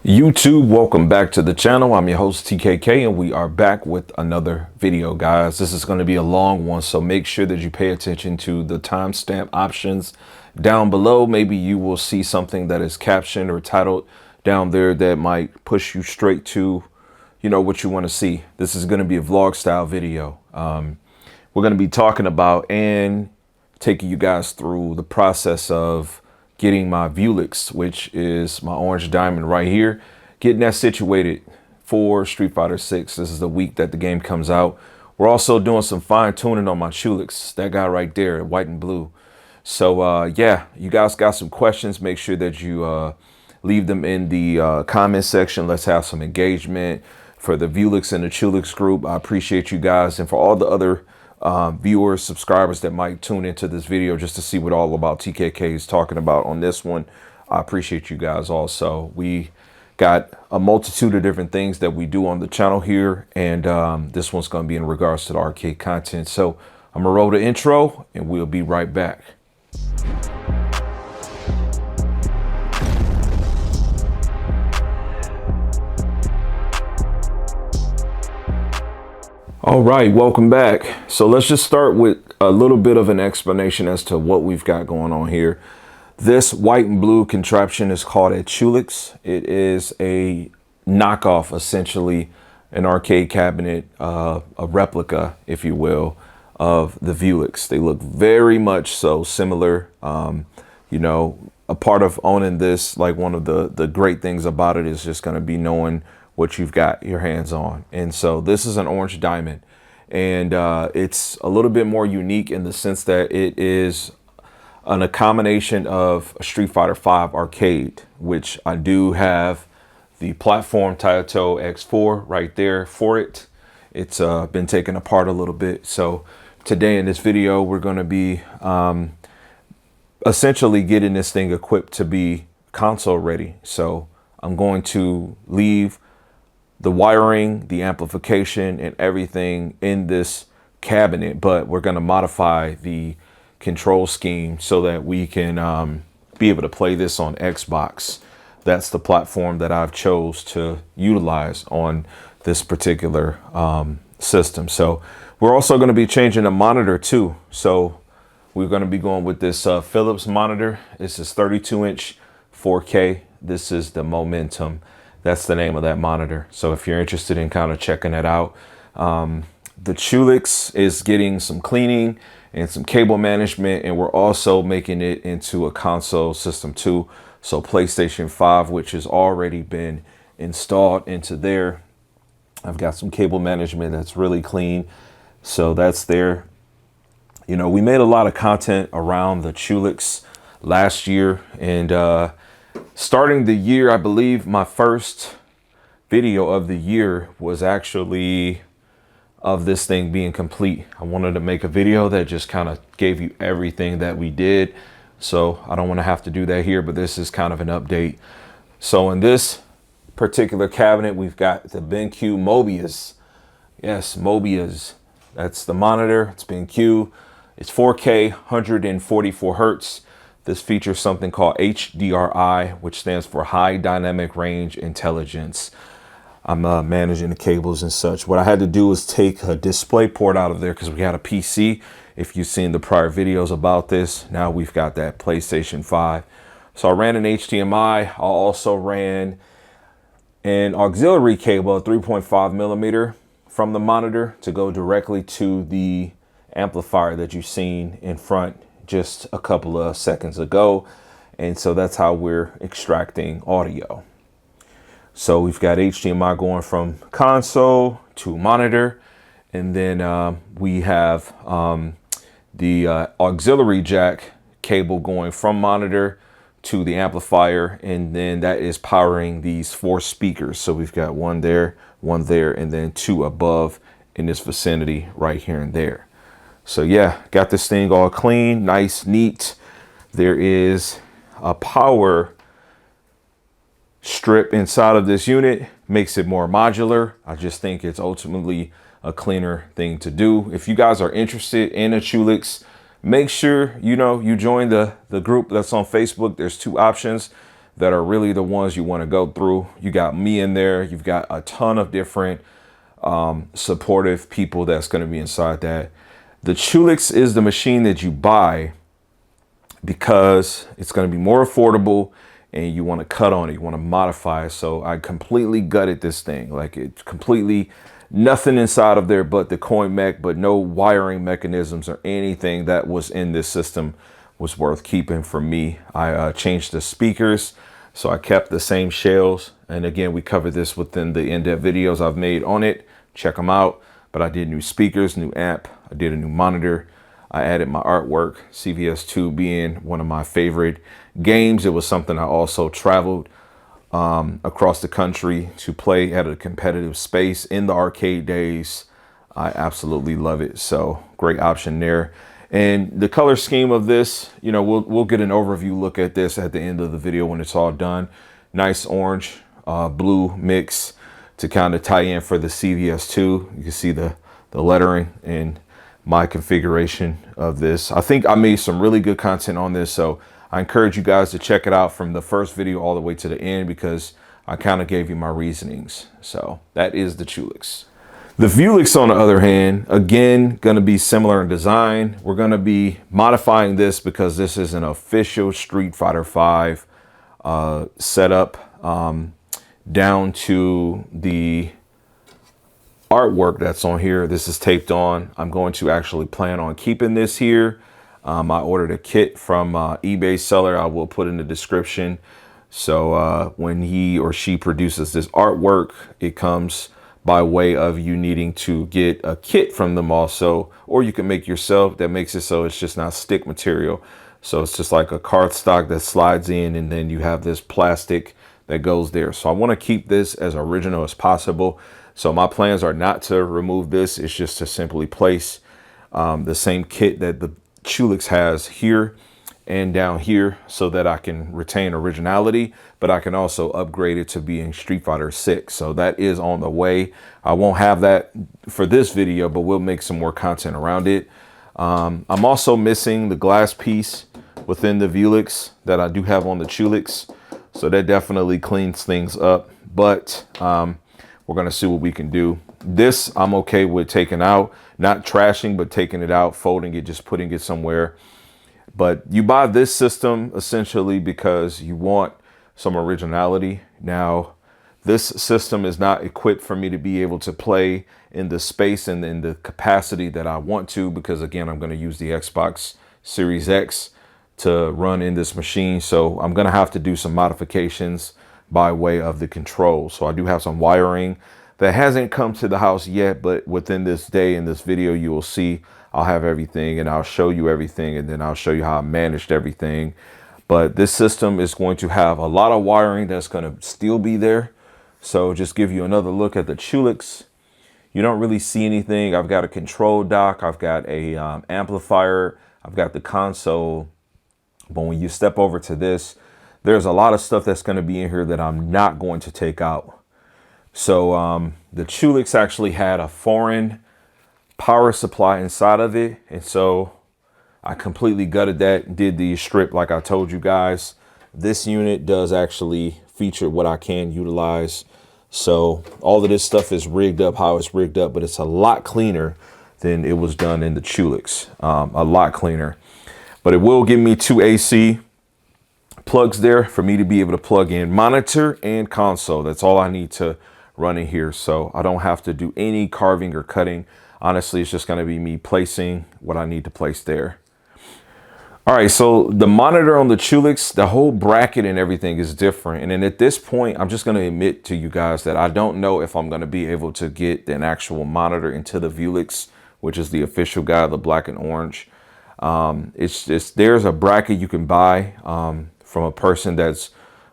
YouTube, welcome back to the channel. I'm your host TKK and we are back with another video, guys. This is going to be a long one, so make sure that you pay attention to the timestamp options down below. Maybe you will see something that is captioned or titled down there that might push you straight to, what you want to see. This is going to be a vlog style video. We're going to be talking about and taking you guys through the process of getting my Vewlix, which is my Orange Diamond right here, getting that situated for Street Fighter 6. This is the week that the game comes out. We're also doing some fine tuning on my Chewlix, that guy right there, white and blue. So yeah, you guys got some questions. Make sure that you leave them in the comment section. Let's have some engagement for the Vewlix and the Chewlix group. I appreciate you guys, and for all the other viewers, subscribers that might tune into this video just to see what all about TKK is talking about on this one. I appreciate you guys also. We got a multitude of different things that we do on the channel here, and this one's going to be in regards to the arcade content. So I'm gonna roll the intro and we'll be right back. All right, welcome back. So let's just start with a little bit of an explanation as to what we've got going on here. This white and blue contraption is called a Chewlix. It is a knockoff, essentially, an arcade cabinet, a replica, if you will, of the Vewlix. They look very much so similar. A part of owning this, like one of the great things about it is just going to be knowing what you've got your hands on. And so this is an Orange Diamond, and it's a little bit more unique in the sense that it is a combination of a Street Fighter 5 arcade, which I do have the platform Taito X4 right there for it. It's been taken apart a little bit. So today in this video, we're going to be essentially getting this thing equipped to be console ready. So I'm going to leave the wiring, the amplification, and everything in this cabinet, but we're going to modify the control scheme so that we can be able to play this on Xbox. That's the platform that I've chose to utilize on this particular system. So we're also going to be changing the monitor too. So we're going to be going with this Phillips monitor. This is 32-inch 4K. This is the Momentum. That's the name of that monitor. So if you're interested in kind of checking that out, the Chewlix is getting some cleaning and some cable management, and we're also making it into a console system too. So PlayStation 5, which has already been installed into there. I've got some cable management that's really clean. So that's there. We made a lot of content around the Chewlix last year, and starting the year, I believe my first video of the year was actually of this thing being complete. I wanted to make a video that just kind of gave you everything that we did. So I don't want to have to do that here, but this is kind of an update. So in this particular cabinet, we've got the BenQ Mobius. Yes, Mobius. That's the monitor. It's BenQ. It's 4K, 144 Hertz. This features something called HDRI, which stands for High Dynamic Range Intelligence. I'm managing the cables and such. What I had to do was take a display port out of there because we had a PC. If you've seen the prior videos about this, now we've got that PlayStation 5. So I ran an HDMI. I also ran an auxiliary cable, a 3.5 millimeter from the monitor to go directly to the amplifier that you've seen in front just a couple of seconds ago. And so that's how we're extracting audio. So we've got HDMI going from console to monitor, and then we have the auxiliary jack cable going from monitor to the amplifier, and then that is powering these 4 speakers. So we've got one there, and then 2 above in this vicinity right here and there. So yeah, got this thing all clean, nice, neat. There is a power strip inside of this unit, makes it more modular. I just think it's ultimately a cleaner thing to do. If you guys are interested in a Chewlix, make sure you join the group that's on Facebook. There's 2 options. that are really the ones you want to go through. You got me in there. You've got a ton of different supportive people that's going to be inside that. The Chewlix is the machine that you buy because it's going to be more affordable and you want to cut on it, you want to modify it. So I completely gutted this thing. Like, it completely, nothing inside of there but the coin mech, but no wiring mechanisms or anything that was in this system was worth keeping for me. I changed the speakers, so I kept the same shells. And again, we covered this within the in-depth videos I've made on it. Check them out. But I did new speakers, new amp, I did a new monitor. I added my artwork, CVS2 being one of my favorite games. It was something I also traveled across the country to play at a competitive space in the arcade days. I absolutely love it. So great option there. And the color scheme of this, you know, we'll get an overview look at this at the end of the video when it's all done. Nice orange, blue mix to kind of tie in for the CVS2. You can see the lettering and my configuration of this. I think I made some really good content on this, so I encourage you guys to check it out from the first video all the way to the end, because I kind of gave you my reasonings. So that is the Chewlix. The Vewlix, on the other hand, again, going to be similar in design. We're going to be modifying this because this is an official Street Fighter V setup, down to the artwork that's on here. This is taped on. I'm going to actually plan on keeping this here. I ordered a kit from eBay seller. I will put in the description. So when he or she produces this artwork, it comes by way of you needing to get a kit from them also, or you can make yourself. That makes it so it's just not stick material. So it's just like a cardstock that slides in, and then you have this plastic that goes there. So I want to keep this as original as possible. So my plans are not to remove this. It's just to simply place the same kit that the Chewlix has here and down here, so that I can retain originality, but I can also upgrade it to being Street Fighter 6. So that is on the way. I won't have that for this video, but we'll make some more content around it. I'm also missing the glass piece within the Vewlix that I do have on the Chewlix. So that definitely cleans things up, but we're going to see what we can do. This I'm okay with taking out, not trashing, but taking it out, folding it, just putting it somewhere. But you buy this system essentially because you want some originality. Now, this system is not equipped for me to be able to play in the space and in the capacity that I want to, because again, I'm going to use the Xbox Series X to run in this machine. So I'm going to have to do some modifications by way of the controls. So I do have some wiring that hasn't come to the house yet, but within this day in this video, you will see I'll have everything, and I'll show you everything, and then I'll show you how I managed everything. But this system is going to have a lot of wiring that's going to still be there. So just give you another look at the Chewlix. You don't really see anything. I've got a control dock. I've got a amplifier. I've got the console. But when you step over to this, there's a lot of stuff that's going to be in here that I'm not going to take out. So the Chewlix actually had a foreign power supply inside of it, and so I completely gutted that, did the strip like I told you guys. This unit does actually feature what I can utilize. So all of this stuff is rigged up how it's rigged up, but it's a lot cleaner than it was done in the Chewlix. A lot cleaner. But it will give me 2 AC plugs there for me to be able to plug in monitor and console. That's all I need to run in here. So I don't have to do any carving or cutting. Honestly, it's just going to be me placing what I need to place there. All right, so the monitor on the Chewlix, the whole bracket and everything is different. And then at this point, I'm just going to admit to you guys that I don't know if I'm going to be able to get an actual monitor into the Vewlix, which is the official guide, the black and orange. There's a bracket you can buy from a person that's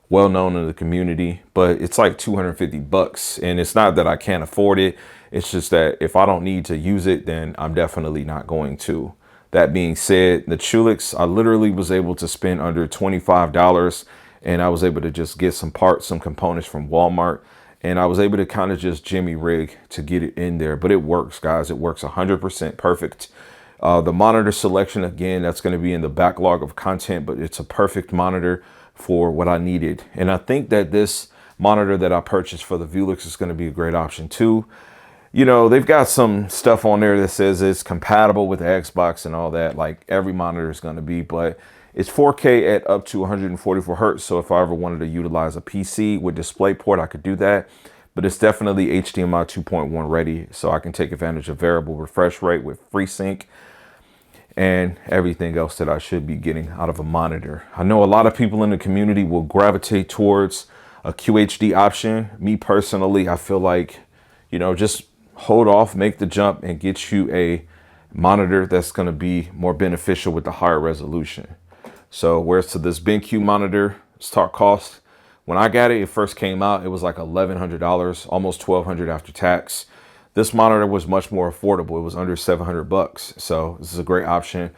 well known in the community, but it's like 250 bucks. And it's not that I can't afford it. It's just that if I don't need to use it, then I'm definitely not going to. That being said, the Chewlix, I literally was able to spend under $25, and I was able to just get some parts, some components from Walmart, and I was able to kind of just jimmy rig to get it in there. But it works, guys. It works 100% perfect. The monitor selection, again, that's going to be in the backlog of content, but it's a perfect monitor for what I needed. And I think that this monitor that I purchased for the Vewlix is going to be a great option too. You know, they've got some stuff on there that says it's compatible with the Xbox and all that, like every monitor is going to be, but it's 4K at up to 144 hertz. So if I ever wanted to utilize a PC with DisplayPort, I could do that. But it's definitely HDMI 2.1 ready, so I can take advantage of variable refresh rate with FreeSync and everything else that I should be getting out of a monitor. I know a lot of people in the community will gravitate towards a QHD option. Me personally, I feel like, you know, just hold off, make the jump, and get you a monitor that's going to be more beneficial with the higher resolution. So whereas to this BenQ monitor start cost, when I got it, it first came out, it was like $1,100, almost $1,200 after tax. This monitor was much more affordable. It was under 700 bucks. So this is a great option.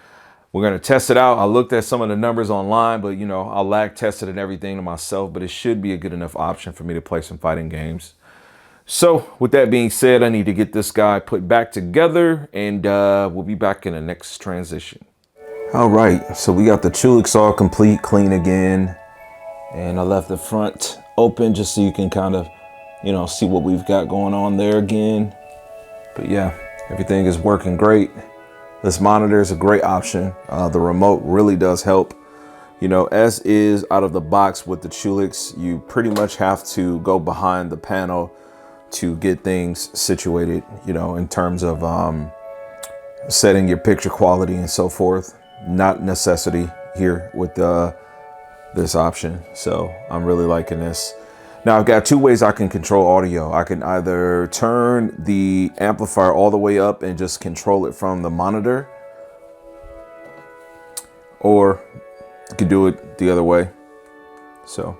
We're going to test it out. I looked at some of the numbers online, but you know, I lag tested and everything to myself, but it should be a good enough option for me to play some fighting games. So with that being said, I need to get this guy put back together, and we'll be back in the next transition. All right, so we got the Chewlix all complete, clean again. And I left the front open just so you can kind of, you know, see what we've got going on there again. But yeah, everything is working great. This monitor is a great option. The remote really does help. You know, as is out of the box with the Chewlix, you pretty much have to go behind the panel to get things situated, you know, in terms of setting your picture quality and so forth. Not necessity here with this option. So I'm really liking this. Now I've got two ways I can control audio. I can either turn the amplifier all the way up and just control it from the monitor, or you can do it the other way. So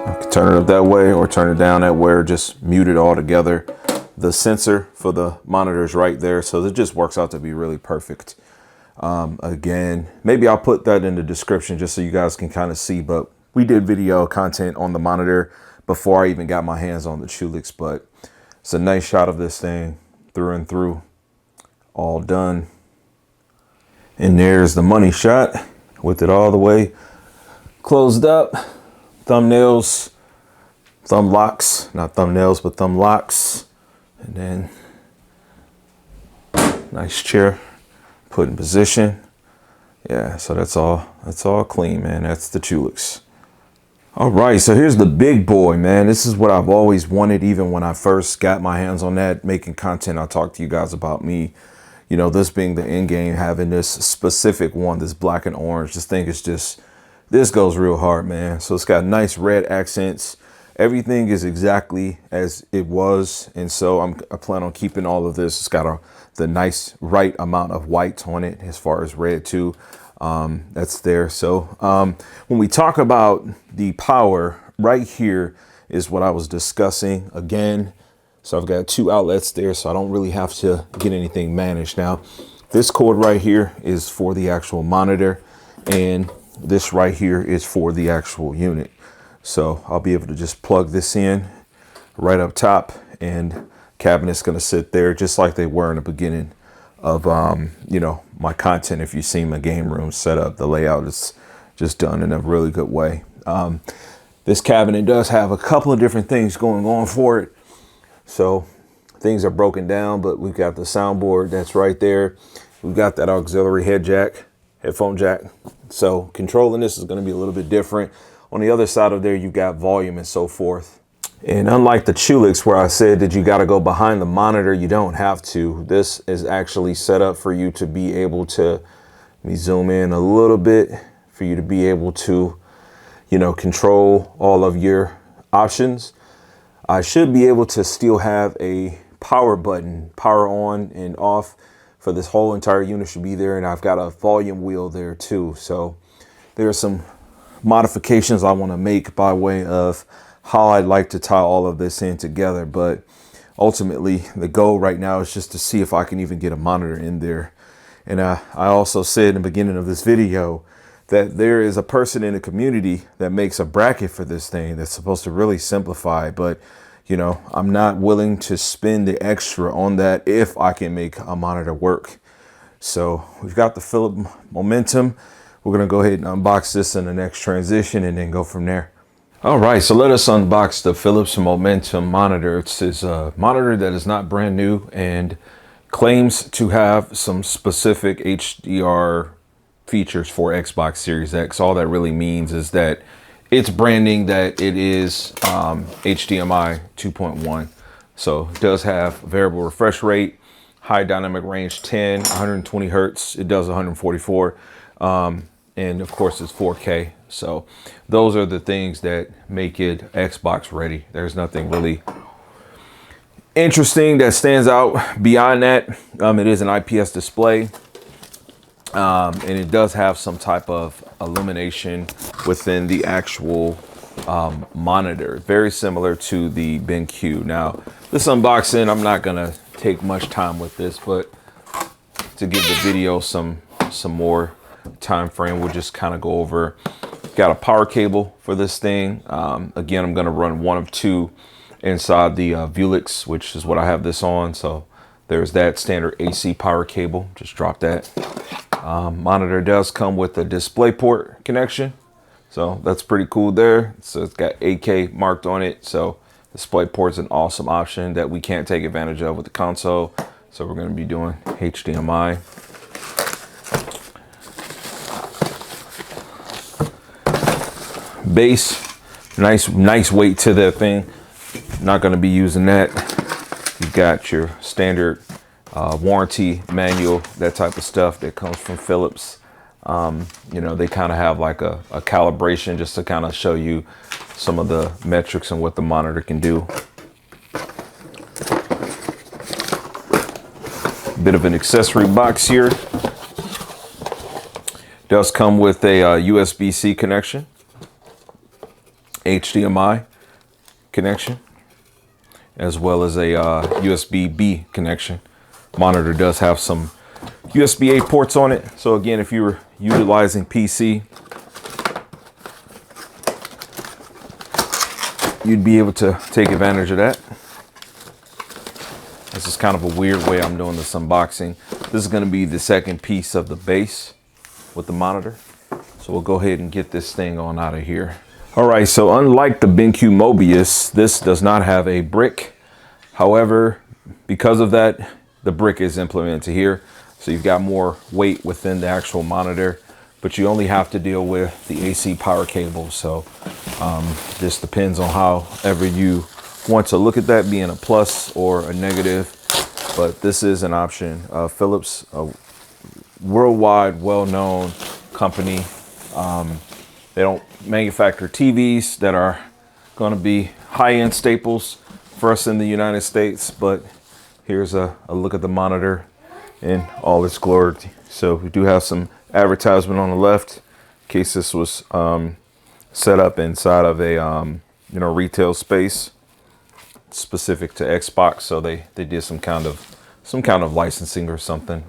I can turn it up that way or turn it down that way, or just mute it all together. The sensor for the monitor is right there, so it just works out to be really perfect. Again, maybe I'll put that in the description just so you guys can kind of see, but we did video content on the monitor before I even got my hands on the Chewlix, but it's a nice shot of this thing through and through, all done. And there's the money shot with it all the way closed up. Thumbnails, thumb locks, not thumbnails, but thumb locks. And then nice chair put in position. Yeah, so that's all clean, man. That's the Chewlix. All right, so here's the big boy, man. This is what I've always wanted. Even when I first got my hands on that, making content, I talked to you guys about me, you know, this being the end game, having this specific one, this black and orange. This thing is just, this goes real hard, man. So it's got nice red accents. Everything is exactly as it was. And so I plan on keeping all of this. It's got the nice right amount of white on it as far as red too. That's there. So when we talk about the power, right here is what I was discussing again. So I've got two outlets there, so I don't really have to get anything managed. Now, this cord right here is for the actual monitor, and this right here is for the actual unit. So I'll be able to just plug this in right up top, and cabinet's going to sit there just like they were in the beginning of, you know, my content. If you've seen my game room set up, the layout is just done in a really good way. This cabinet does have a couple of different things going on for it. So things are broken down, but we've got the soundboard that's right there. We've got that auxiliary headphone jack. So controlling this is going to be a little bit different. On the other side of there, you got volume and so forth. And unlike the Chewlix, where I said that you got to go behind the monitor, you don't have to. This is actually set up for you to be able to, let me zoom in a little bit, for you to be able to, you know, control all of your options. I should be able to still have a power button, power on and off for this whole entire unit should be there. And I've got a volume wheel there too. So there are some modifications I want to make by way of how I'd like to tie all of this in together. But ultimately, the goal right now is just to see if I can even get a monitor in there. And I also said in the beginning of this video that there is a person in the community that makes a bracket for this thing that's supposed to really simplify. But, you know, I'm not willing to spend the extra on that if I can make a monitor work. So we've got the Philips Momentum. We're gonna go ahead and unbox this in the next transition and then go from there. All right, so let us unbox the Philips Momentum monitor. It's this monitor that is not brand new and claims to have some specific HDR features for Xbox Series X. All that really means is that it's branding that it is HDMI 2.1. So it does have variable refresh rate, high dynamic range 10, 120 hertz. It does 144. And of course it's 4K. So those are the things that make it Xbox ready. There's nothing really interesting that stands out beyond that. It is an IPS display. And it does have some type of illumination within the actual monitor, very similar to the BenQ. Now, this unboxing, I'm not gonna take much time with this, but to give the video some more time frame, we'll just kind of go over. Got a power cable for this thing. Again, I'm gonna run one of two inside the Vewlix, which is what I have this on. So there's that standard AC power cable. Just drop that. Monitor does come with a DisplayPort connection, so that's pretty cool there. So it's got 8K marked on it, so DisplayPort is an awesome option that we can't take advantage of with the console. So we're going to be doing HDMI. Base, nice weight to that thing. Not going to be using that. You've got your standard warranty manual, that type of stuff that comes from Philips. You know, they kind of have like a calibration just to kind of show you some of the metrics and what the monitor can do. Bit of an accessory box here. Does come with a USB-C connection, HDMI connection, as well as a USB-B connection. Monitor does have some USB-A ports on it. So again, if you're utilizing PC, you'd be able to take advantage of that. This is kind of a weird way I'm doing this unboxing. This is going to be the second piece of the base with the monitor. So we'll go ahead and get this thing on out of here. All right, so unlike the BenQ Mobius, this does not have a brick. However, because of that, the brick is implemented here. So you've got more weight within the actual monitor, but you only have to deal with the AC power cable. So this depends on however you want to look at that, being a plus or a negative, but this is an option. Philips, a worldwide well-known company. They don't manufacture TVs that are going to be high-end staples for us in the United States, but here's a look at the monitor in all its glory. So we do have some advertisement on the left, in case this was set up inside of a retail space specific to Xbox. So they did some kind of licensing or something,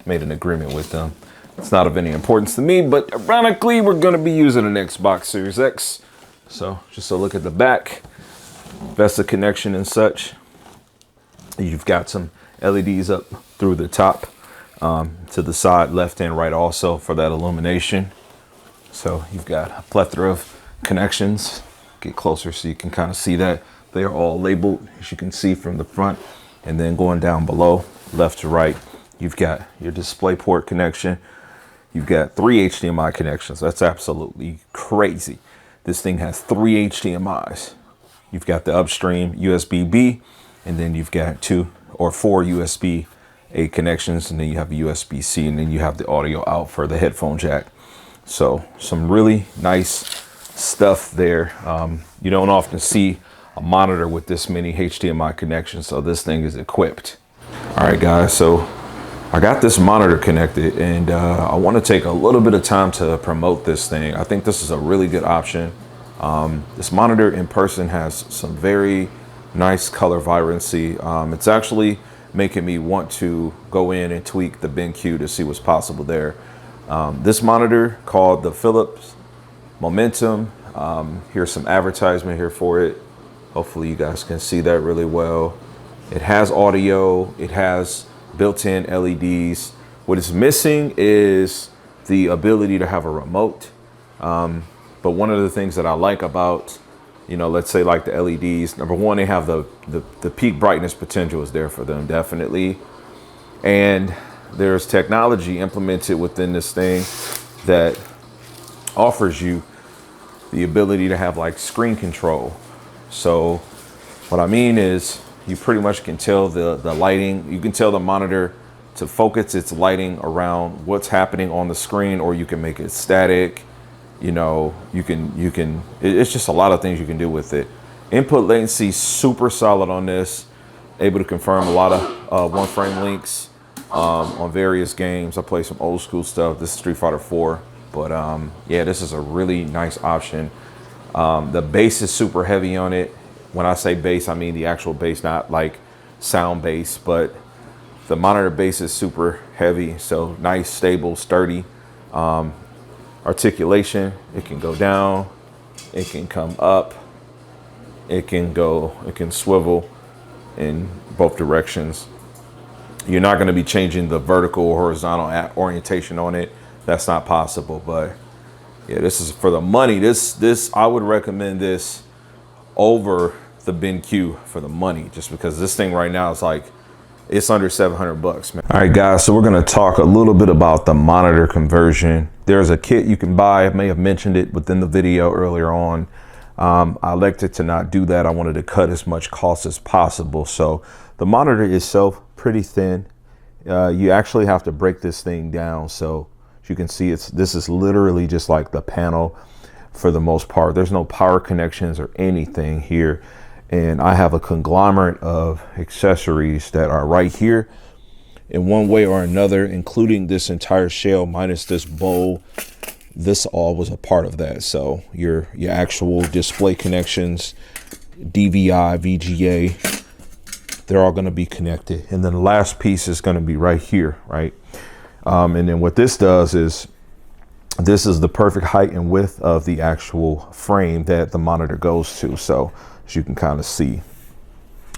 made an agreement with them. It's not of any importance to me, but ironically, we're going to be using an Xbox Series X. So just a look at the back, VESA connection and such. You've got some LEDs up through the top, to the side, left and right also for that illumination. So you've got a plethora of connections. Get closer so you can kind of see that. They are all labeled, as you can see from the front. And then going down below, left to right, you've got your DisplayPort connection. You've got 3 HDMI connections. That's absolutely crazy. This thing has 3 HDMIs. You've got the upstream USB-B, and then you've got 2 or 4 USB-A connections, and then you have a USB-C, and then you have the audio out for the headphone jack. So some really nice stuff there. You don't often see a monitor with this many HDMI connections, so this thing is equipped. All right, guys, so I got this monitor connected, and I want to take a little bit of time to promote this thing. I think this is a really good option. This monitor in person has some very nice color vibrancy. It's actually making me want to go in and tweak the BenQ to see what's possible there. This monitor called the Philips Momentum. Here's some advertisement here for it. Hopefully you guys can see that really well. It has audio, it has built-in LEDs, What is missing is the ability to have a remote. But one of the things that I like about, you know, let's say like the LEDs, number one, they have the peak brightness potential is there for them, definitely. And there's technology implemented within this thing that offers you the ability to have like screen control. So what I mean is you pretty much can tell the lighting, you can tell the monitor to focus its lighting around what's happening on the screen, or you can make it static. You know, it's just a lot of things you can do with it. Input latency, super solid on this. Able to confirm a lot of one frame links on various games. I play some old school stuff. This is Street Fighter 4, but yeah, this is a really nice option. The bass is super heavy on it. When I say bass, I mean the actual bass, not like sound bass, but the monitor bass is super heavy. So nice, stable, sturdy. Articulation, it can go down, it can come up, it can swivel in both directions. You're not going to be changing the vertical or horizontal orientation on it. That's not possible. But yeah, this is for the money. This I would recommend this over the BenQ for the money, just because this thing right now is like, it's under 700 bucks, man. All right, guys, so we're going to talk a little bit about the monitor conversion. There's a kit you can buy. I may have mentioned it within the video earlier on. I elected to not do that. I wanted to cut as much cost as possible. So the monitor itself, pretty thin. You actually have to break this thing down. So as you can see, this is literally just like the panel for the most part. There's no power connections or anything here. And I have a conglomerate of accessories that are right here in one way or another, including this entire shell minus this bowl. This all was a part of that. So your actual display connections, DVI, VGA, they're all going to be connected. And then the last piece is going to be right here, right? And then what this does is, this is the perfect height and width of the actual frame that the monitor goes to. So as you can kind of see.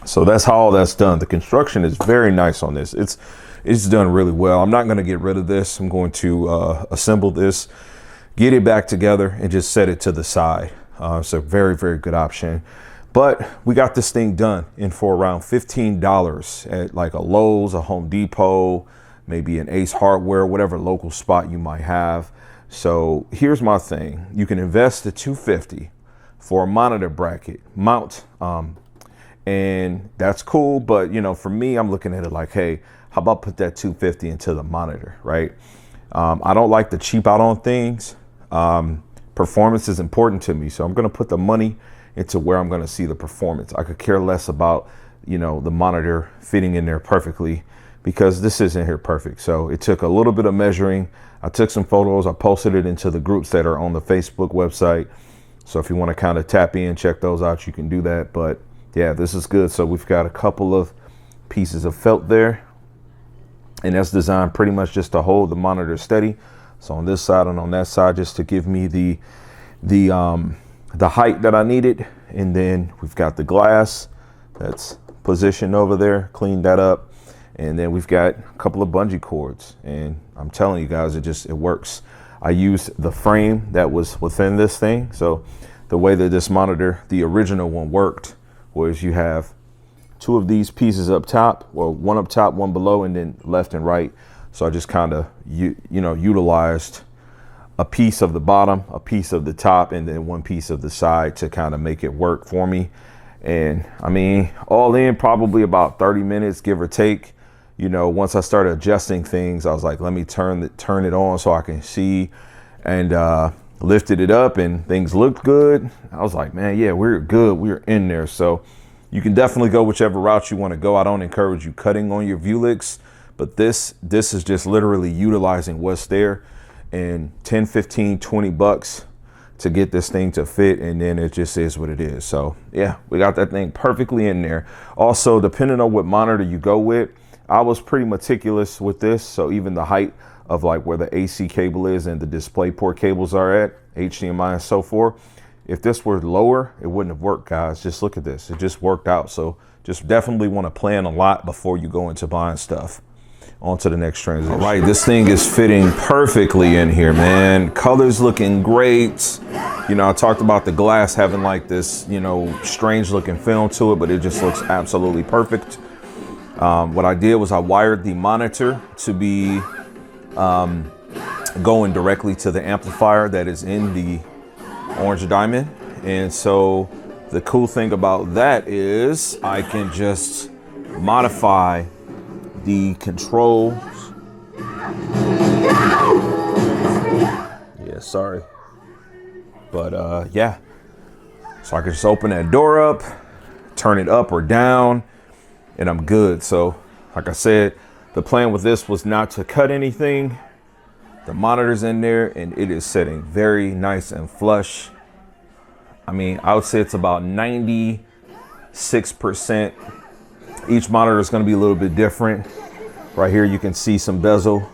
So that's how all that's done. The construction is very nice on this. It's done really well. I'm not going to get rid of this. I'm going to assemble this, get it back together, and just set it to the side. It's a very, very good option. But we got this thing done in for around $15 at like a Lowe's, a Home Depot, maybe an Ace Hardware, whatever local spot you might have. So here's my thing. You can invest the $250 for a monitor bracket mount, and that's cool. But you know, for me, I'm looking at it like, hey, how about put that $250 into the monitor, right? I don't like to cheap out on things. Performance is important to me, so I'm going to put the money into where I'm going to see the performance. I could care less about, you know, the monitor fitting in there perfectly, because this isn't here perfect. So it took a little bit of measuring. I took some photos. I posted it into the groups that are on the Facebook website. So if you want to kind of tap in, check those out, you can do that. But yeah, this is good. So we've got a couple of pieces of felt there, and that's designed pretty much just to hold the monitor steady. So on this side and on that side, just to give me the height that I needed. And then we've got the glass that's positioned over there, cleaned that up. And then we've got a couple of bungee cords, and I'm telling you guys, it works. I used the frame that was within this thing. So the way that this monitor, the original one, worked was you have two of these pieces up top, well, one up top, one below, and then left and right. So I just kind of, utilized a piece of the bottom, a piece of the top, and then one piece of the side to kind of make it work for me. And I mean, all in probably about 30 minutes, give or take. You know, once I started adjusting things, I was like, let me turn it on so I can see, and lifted it up and things looked good. I was like, man, yeah, we're good. We're in there. So you can definitely go whichever route you want to go. I don't encourage you cutting on your Vewlix, but this is just literally utilizing what's there, and 10, 15, 20 bucks to get this thing to fit, and then it just is what it is. So yeah, we got that thing perfectly in there. Also, depending on what monitor you go with, I was pretty meticulous with this. So even the height of like where the AC cable is and the display port cables are at, HDMI and so forth, if this were lower, it wouldn't have worked, guys. Just look at this. It just worked out. So just definitely want to plan a lot before you go into buying stuff. on to the next transition. All right, this thing is fitting perfectly in here, man. Colors looking great. You know, I talked about the glass having like this, you know, strange looking film to it, but it just looks absolutely perfect. What I did was I wired the monitor to be going directly to the amplifier that is in the Orange Diamond. And so the cool thing about that is I can just modify the controls. Yeah, sorry. But yeah, so I can just open that door up, turn it up or down, and I'm good. So like I said, the plan with this was not to cut anything. The monitor's in there and it is sitting very nice and flush. I mean, I would say it's about 96%. Each monitor is going to be a little bit different. Right here, you can see some bezel.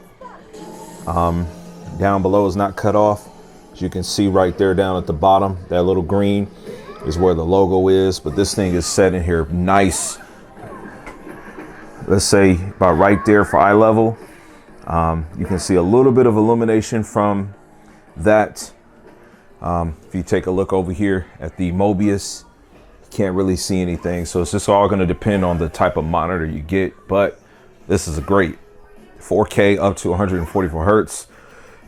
Down below is not cut off. As you can see right there down at the bottom, that little green is where the logo is. But this thing is set in here nice. Let's say about right there for eye level. You can see a little bit of illumination from that. If you take a look over here at the Mobius, you can't really see anything. So it's just all going to depend on the type of monitor you get. But this is a great 4K up to 144 hertz.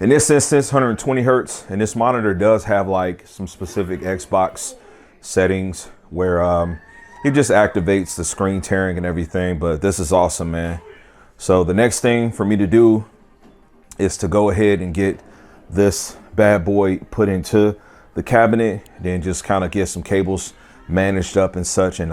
In this instance, 120 hertz. And this monitor does have like some specific Xbox settings where it just activates the screen tearing and everything. But this is awesome, man. So the next thing for me to do is to go ahead and get this bad boy put into the cabinet, then just kind of get some cables managed up and such. And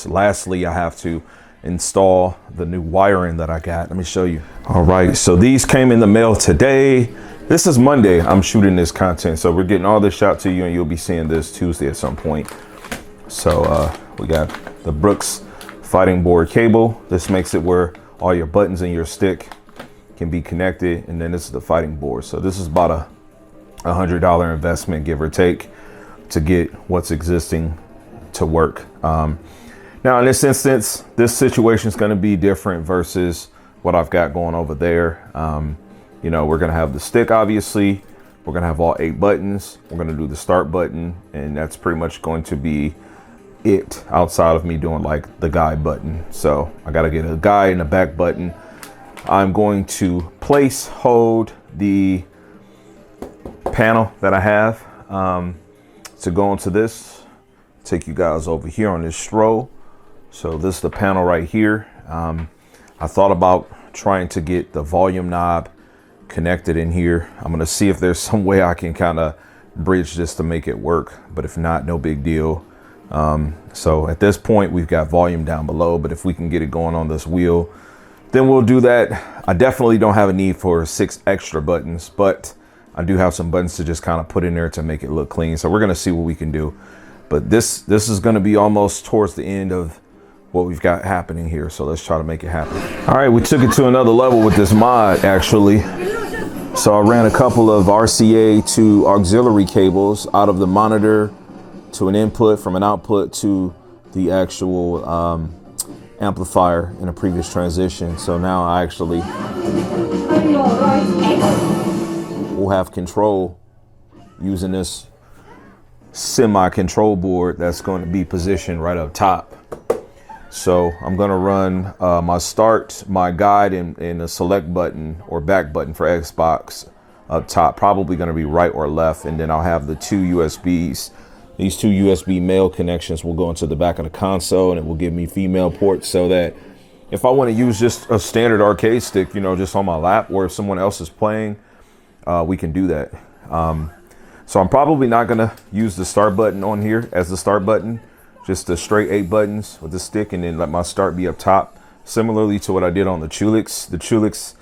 lastly, I have to install the new wiring that I got. Let me show you. All right, so these came in the mail today. This is Monday. I'm shooting this content, so we're getting all this shot to you, and you'll be seeing this Tuesday at some point. So we got the Brooks fighting board cable. This makes it where all your buttons and your stick can be connected, and then this is the fighting board. So this is about a $100 investment, give or take, to get what's existing to work. Now in this instance, this situation is going to be different versus what I've got going over there. You know, we're going to have the stick, obviously. We're going to have all 8 buttons. We're going to do the start button, and that's pretty much going to be it outside of me doing like the guide button. So I got to get a guide and a back button. I'm going to hold the panel that I have to go into this. Take you guys over here on this stroll. So this is the panel right here. I thought about trying to get the volume knob connected in here. I'm going to see if there's some way I can kind of bridge this to make it work, but if not, no big deal. So at this point, we've got volume down below, but if we can get it going on this wheel, then we'll do that. I definitely don't have a need for 6 extra buttons, but I do have some buttons to just kind of put in there to make it look clean. So we're going to see what we can do. But this is going to be almost towards the end of what we've got happening here. So let's try to make it happen. All right, we took it to another level with this mod, actually. So I ran a couple of RCA to auxiliary cables out of the monitor to an input, from an output to the actual amplifier in a previous transition. So now I actually will have control using this semi-control board that's going to be positioned right up top. So I'm going to run my start, my guide, and a select button or back button for Xbox up top, probably going to be right or left. And then I'll have the 2 USBs. These 2 USB male connections will go into the back of the console, and it will give me female ports so that if I want to use just a standard arcade stick, you know, just on my lap, or if someone else is playing, we can do that. So I'm probably not going to use the start button on here as the start button, just the straight 8 buttons with the stick, and then let my start be up top. Similarly to what I did on the Chewlix. The Chewlix,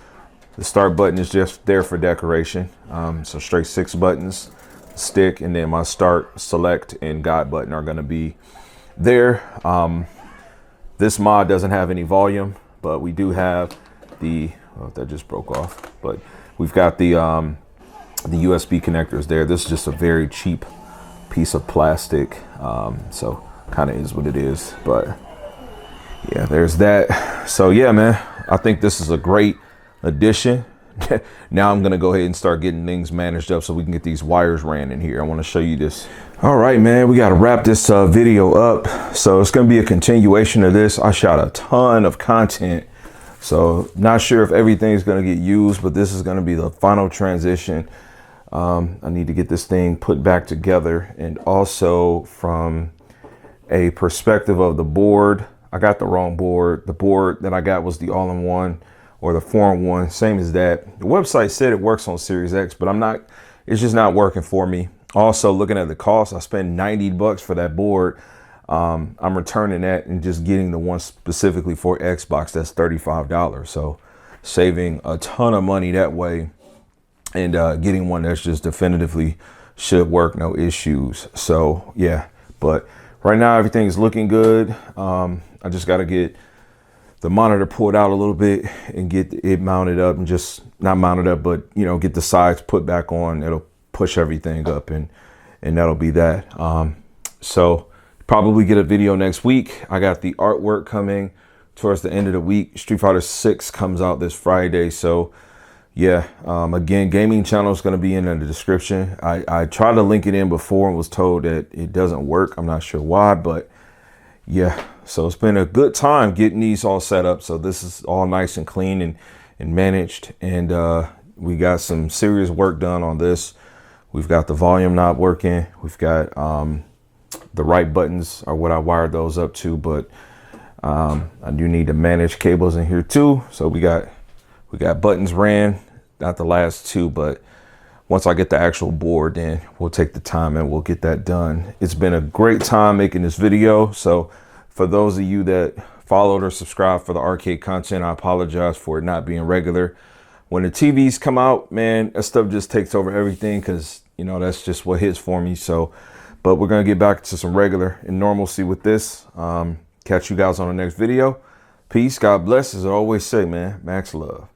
the start button is just there for decoration. So straight 6 buttons, stick, and then my start, select, and guide button are going to be there. This mod doesn't have any volume, but we do have the, oh, that just broke off, but we've got the USB connectors there. This is just a very cheap piece of plastic. So kind of is what it is, but yeah, there's that. So yeah, man, I think this is a great addition. Now I'm gonna go ahead and start getting things managed up so we can get these wires ran in here. I want to show you this. All right, man, we got to wrap this video up. So it's gonna be a continuation of this. I shot a ton of content, so not sure if everything's gonna get used, but this is gonna be the final transition. I need to get this thing put back together, and also from a perspective of the board, I got the wrong board. The board that I got was the all-in-one, or the 4-in-1, same as that. The website said it works on Series X, but it's just not working for me. Also, looking at the cost, I spent 90 bucks for that board. I'm returning that and just getting the one specifically for Xbox that's $35. So saving a ton of money that way, and getting one that's just definitively should work, no issues. So yeah, but right now everything's looking good. I just got to get the monitor pulled out a little bit and get it mounted up, and just not mounted up, but you know, get the sides put back on. It'll push everything up, and that'll be that. So probably get a video next week. I got the artwork coming towards the end of the week. Street Fighter 6 comes out this Friday. So yeah, again, gaming channel is going to be in the description. I tried to link it in before and was told that it doesn't work. I'm not sure why, but yeah, so it's been a good time getting these all set up. So this is all nice and clean and managed. And we got some serious work done on this. We've got the volume knob working. We've got the right buttons are what I wired those up to, but I do need to manage cables in here too. So we got buttons ran, not the last two, but once I get the actual board, then we'll take the time and we'll get that done. It's been a great time making this video. So for those of you that followed or subscribed for the arcade content, I apologize for it not being regular. When the TVs come out, man, that stuff just takes over everything, because you know, that's just what hits for me. So, but we're gonna get back to some regular and normalcy with this. Catch you guys on the next video. Peace, God bless. As I always say, man, max love.